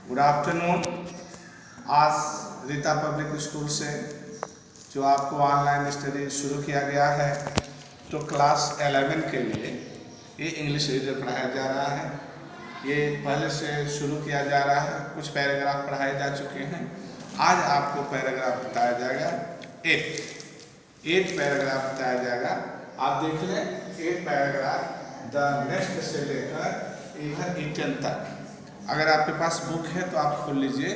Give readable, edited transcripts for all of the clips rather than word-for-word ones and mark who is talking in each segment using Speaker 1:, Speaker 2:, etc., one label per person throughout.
Speaker 1: Good afternoon. आज Rita public school से जो आपको ऑनलाइन स्टडी शुरू किया गया है, तो क्लास 11 के लिए ये इंग्लिश रीडर पढ़ाया जा रहा है। ये पहले से शुरू किया जा रहा है, कुछ पैराग्राफ पढ़ाए जा चुके हैं। आज आपको पैराग्राफ बताया जाएगा 8 पैराग्राफ बताया जाएगा। आप देख लें 8 पैराग्राफ द नेक्स्ट से लेकर इधर 10 तक। अगर आपके पास बुक है तो आप खोल लीजिए।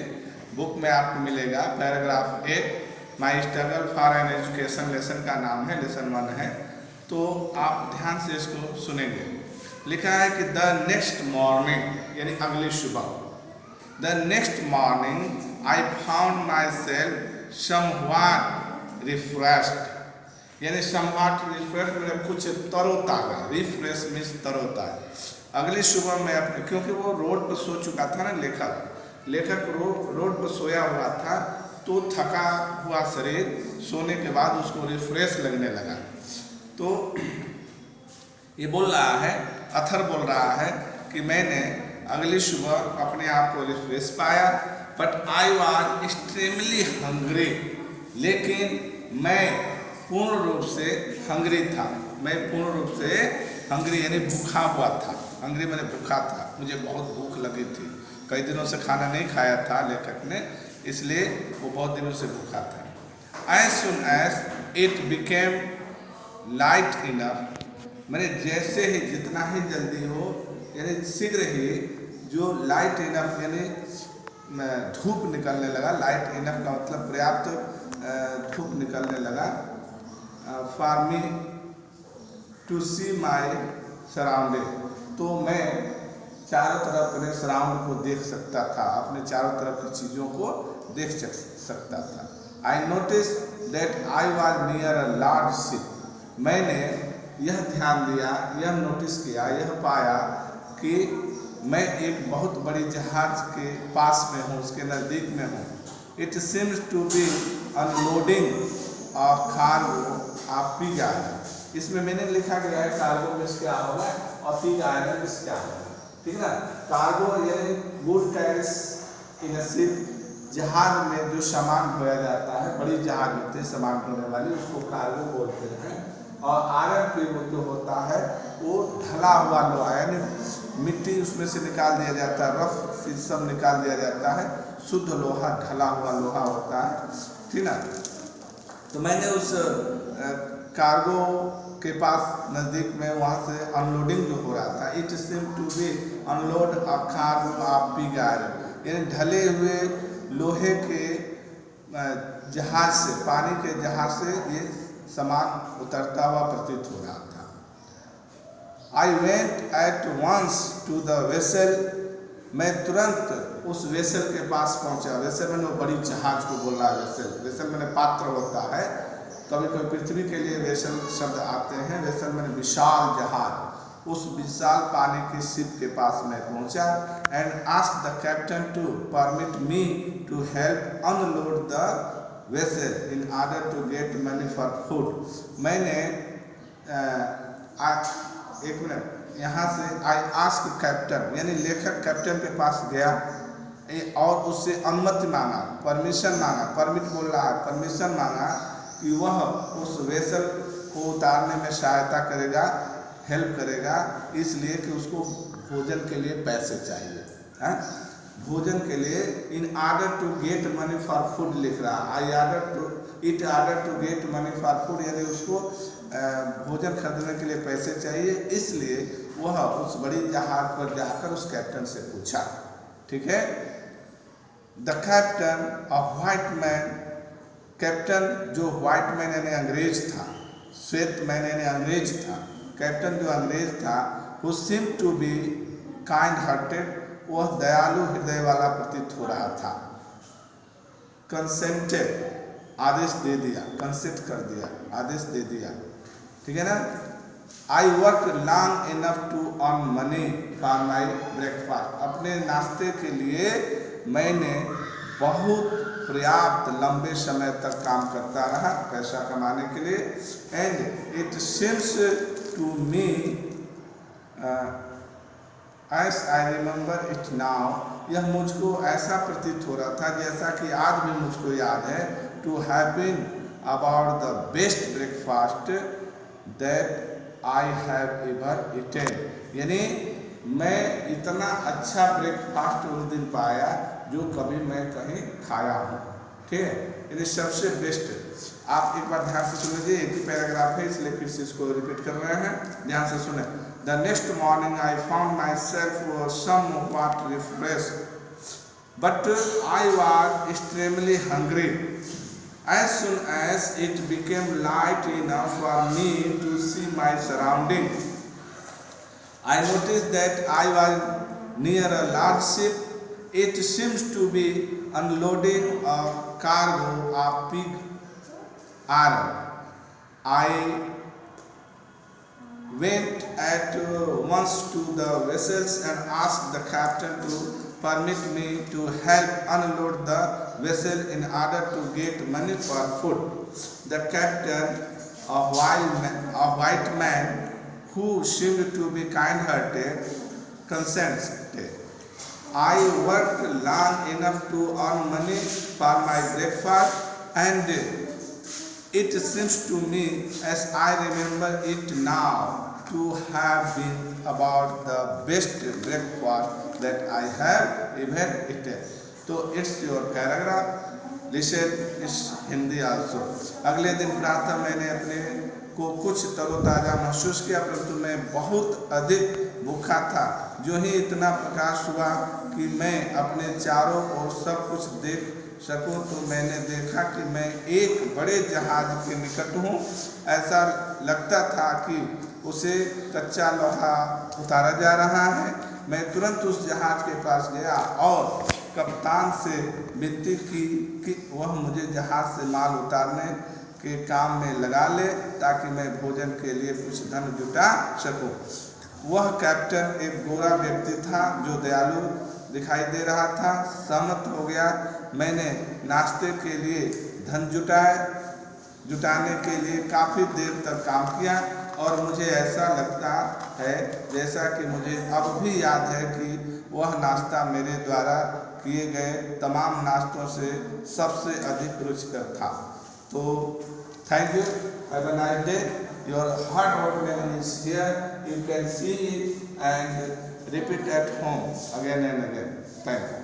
Speaker 1: बुक में आपको मिलेगा paragraph 8 my struggle for an education. Lesson का नाम है, लेसन 1 है। तो आप ध्यान से इसको सुनेंगे। लिखा है कि द नेक्स्ट मॉर्निंग यानी अगली सुबह। The next morning I found my self somewhat refreshed. यानी समव्हाट रिफ्रेश मतलब कुछ तरोताजा। रिफ्रेश मीन्स तरोताजा। अगली सुबह में अपने, क्योंकि वो रोड पर सो चुका था ना, लेखक रोड पर सोया हुआ था, तो थका हुआ शरीर सोने के बाद उसको रिफ्रेश लगने लगा। तो ये बोल रहा है, अथर बोल रहा है कि मैंने अगली सुबह अपने आप को रिफ्रेश पाया, but I was extremely hungry. लेकिन मैं पूर्ण रूप से हंग्री था। मैं पूर्ण रूप से हंग्री यानी भूखा हुआ था। हंग्री मैंने भूखा था, मुझे बहुत भूख लगी थी। कई दिनों से खाना नहीं खाया था लेखक ने, इसलिए वो बहुत दिनों से भूखा था। As soon as it became light enough, मैंने जैसे ही, जितना ही जल्दी हो, यानी शीघ्र ही जो लाइट इनफ यानी धूप निकलने लगा। लाइट इनफ का मतलब पर्याप्त धूप निकलने लगा। For me to see my surrounding, तो मैं चारों तरफ अपने सराउंड को देख सकता था, अपने चारों तरफ की चीज़ों को देख सकता था। I notice that I was near a large ship, मैंने यह ध्यान दिया, यह नोटिस किया, यह पाया कि मैं एक बहुत बड़ी जहाज के पास में हूँ, उसके नज़दीक में हूँ। It seems to be unloading of cargo of pig iron. इसमें मैंने लिखा गया है कार्गो में क्या होगा और पिग आयरन में क्या होगा, ठीक है ना। कार्गो यानी good carriage in a ship, जहाज में जो सामान ढोया जाता है, बड़ी जहाज होती है सामान ढोने वाली, उसको कार्गो बोलते हैं। और आयरन पिग जो होता है वो ढला हुआ लोहा, यानी मिट्टी उसमें से निकाल दिया जाता है, रफ चीज सब निकाल दिया जाता है, शुद्ध लोहा, ढला हुआ लोहा होता है, ठीक ना। तो मैंने उस कार्गो के पास नज़दीक में वहाँ से अनलोडिंग जो हो रहा था, it seem to be unload a cargo of pig iron, यानी ढले हुए लोहे के जहाज से, पानी के जहाज से ये सामान उतरता हुआ प्रतीत हो रहा था। I went at once to the vessel, मैं तुरंत उस वेसल के पास पहुंचा। वेसल मैंने वो बड़ी जहाज को बोल रहा है। वेसल मैंने पात्र होता है। कभी कभी पृथ्वी के लिए वेसल शब्द आते हैं। वेसल मैंने विशाल जहाज, उस विशाल पानी की शिप के पास मैं पहुंचा। And asked the captain to permit me to help unload the vessel in order to get money for food. मैंने एक मिनट, यहाँ से आई आस्क कैप्टन यानी लेखक कैप्टन के पास गया और उससे अनुमति मांगा, परमिशन मांगा। परमिट बोल रहा है, परमिशन मांगा कि वह उस वेसल को उतारने में सहायता करेगा, हेल्प करेगा, इसलिए कि उसको भोजन के लिए पैसे चाहिए है। भोजन के लिए in order to get money for food लिख रहा है। I order to it order to get money for food, यानी उसको भोजन खरीदने के लिए पैसे चाहिए, इसलिए वह उस बड़ी जहाज पर जाकर उस कैप्टन से पूछा, ठीक है। The captain of white man, captain जो व्हाइट मैन यानी अंग्रेज था, श्वेत मैन यानी अंग्रेज था, कैप्टन जो अंग्रेज था, who seemed to be kind hearted, वह दयालु हृदय वाला प्रतीत हो रहा था। कंसेंटेड, आदेश दे दिया, कंसेंट कर दिया, आदेश दे दिया, ठीक है ना। I work long enough to earn money for my breakfast, अपने नाश्ते के लिए मैंने बहुत पर्याप्त लंबे समय तक काम करता रहा पैसा कमाने के लिए। And it seems to me as I remember it now, यह मुझको ऐसा प्रतीत हो रहा था जैसा कि आज भी मुझको याद है, to have been about the best breakfast that I have ever eaten, यानी मैं इतना अच्छा ब्रेकफास्ट उस दिन पाया जो कभी मैं कहीं खाया हूँ। ठीक है, यानी सबसे बेस्ट। आप एक बार ध्यान से सुन लीजिए, एक ही पैराग्राफ है इसलिए फिर से इसको रिपीट कर रहे हैं, ध्यान से सुने। The next morning I found myself somewhat refreshed, but I was extremely hungry. As soon as it became light enough for me to see my surroundings, I noticed that I was near a large ship. It seems to be unloading a cargo of pig iron. I went at once to the vessels and asked the captain to permit me to help unload the vessel in order to get money for food. The captain, a white man who seemed to be kind-hearted, consented. I worked long enough to earn money for my breakfast, and it seems to me, as I remember it now, to have been about the best breakfast that I have ever eaten. So it's your paragraph. Listen is Hindi also. अगले दिन प्रातः मैंने अपने को कुछ तरोताज़ा महसूस किया, परंतु मैं बहुत अधिक भूखा था। जो ही इतना प्रकाश हुआ कि मैं अपने चारों ओर सब कुछ देख सकूं, तो मैंने देखा कि मैं एक बड़े जहाज के निकट हूँ। ऐसा लगता था कि उसे कच्चा लोहा उतारा जा रहा है। मैं तुरंत उस जहाज के पास गया और कप्तान से विनती की कि वह मुझे जहाज से माल उतारने के काम में लगा ले, ताकि मैं भोजन के लिए कुछ धन जुटा सकूं। वह कैप्टन एक गोरा व्यक्ति था जो दयालु दिखाई दे रहा था। सहमत हो गया। मैंने नाश्ते के लिए धन जुटाने के लिए काफ़ी देर तक काम किया, और मुझे ऐसा लगता है जैसा कि मुझे अब भी याद है कि वह नाश्ता मेरे द्वारा किए गए तमाम नाश्तों से सबसे अधिक रुचिकर था। तो thank you, have a nice day. Your hard work is here, you can see it and repeat at home again and again. Thank you.